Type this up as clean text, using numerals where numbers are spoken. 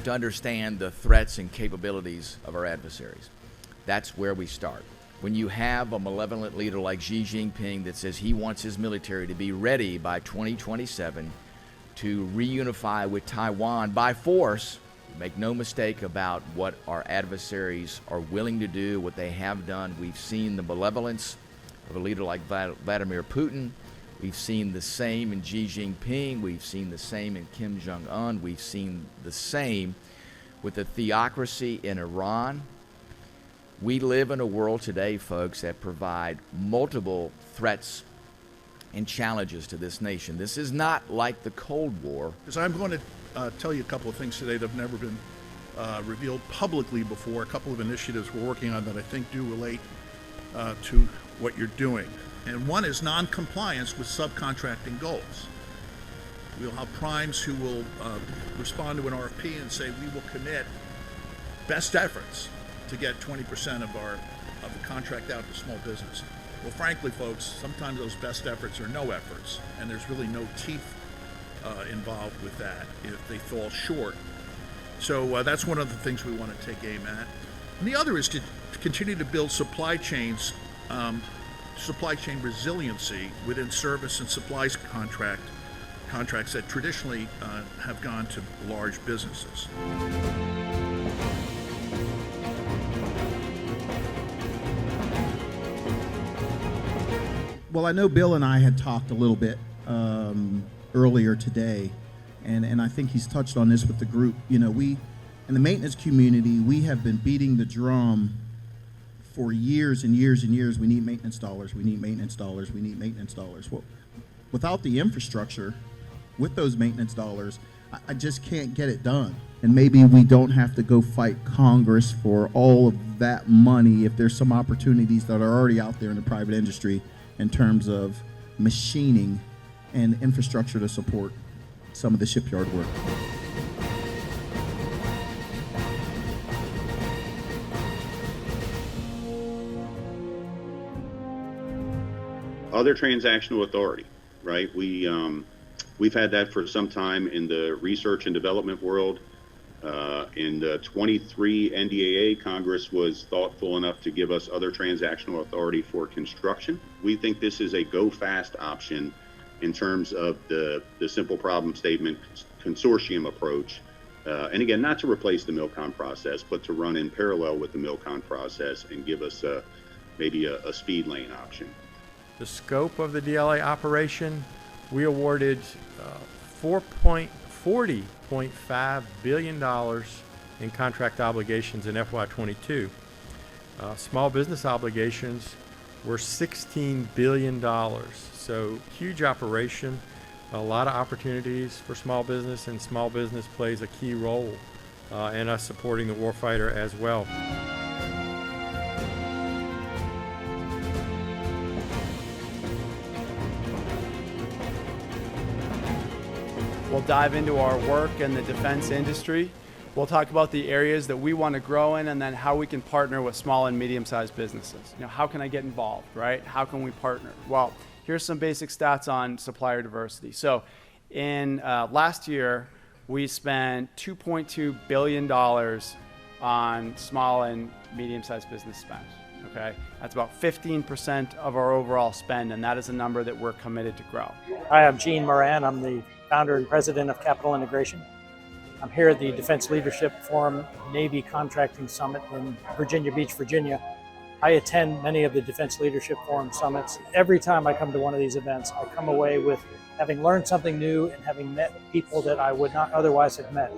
to understand the threats and capabilities of our adversaries. That's where we start. When you have a malevolent leader like Xi Jinping that says he wants his military to be ready by 2027 to reunify with Taiwan by force, make no mistake about what our adversaries are willing to do, what they have done. We've seen the malevolence of a leader like Vladimir Putin. We've seen the same in Xi Jinping. We've seen the same in Kim Jong-un. We've seen the same with the theocracy in Iran. We live in a world today, folks, that provide multiple threats and challenges to this nation. This is not like the Cold War. Because I'm going to tell you a couple of things today that have never been revealed publicly before, a couple of initiatives we're working on that I think do relate to what you're doing. And one is non-compliance with subcontracting goals. We'll have primes who will respond to an RFP and say, we will commit best efforts to get 20% of the contract out to small business. Well, frankly, folks, sometimes those best efforts are no efforts, and there's really no teeth involved with that if they fall short. So that's one of the things we want to take aim at. And the other is to continue to build supply chain resiliency within service and supplies contracts that traditionally have gone to large businesses. Well, I know Bill and I had talked a little bit earlier today, and I think he's touched on this with the group. You know, we, in the maintenance community, we have been beating the drum for years and years and years. We need maintenance dollars, we need maintenance dollars, we need maintenance dollars. Well, without the infrastructure, with those maintenance dollars, I just can't get it done. And maybe we don't have to go fight Congress for all of that money if there's some opportunities that are already out there in the private industry in terms of machining and infrastructure to support some of the shipyard work. Other transactional authority, right? We've had that for some time in the research and development world. In the 23 NDAA, Congress was thoughtful enough to give us other transactional authority for construction. We think this is a go fast option in terms of the simple problem statement consortium approach. And again, not to replace the MILCON process, but to run in parallel with the MILCON process and give us maybe a speed lane option. The scope of the DLA operation, we awarded $40.5 billion in contract obligations in FY22. Small business obligations were $16 billion. So huge operation, a lot of opportunities for small business, and small business plays a key role in us supporting the warfighter as well. We'll dive into our work in the defense industry. We'll talk about the areas that we want to grow in, and then how we can partner with small and medium-sized businesses. You know, how can I get involved, right? How can we partner? Well, here's some basic stats on supplier diversity. So in last year, we spent $2.2 billion on small and medium-sized business spend, okay? That's about 15% of our overall spend, and that is a number that we're committed to grow. Hi, I'm Gene Moran. I'm the founder and president of Capital Integration. I'm here at the Defense Leadership Forum Navy Contracting Summit in Virginia Beach, Virginia. I attend many of the Defense Leadership Forum summits. Every time I come to one of these events, I come away with having learned something new and having met people that I would not otherwise have met.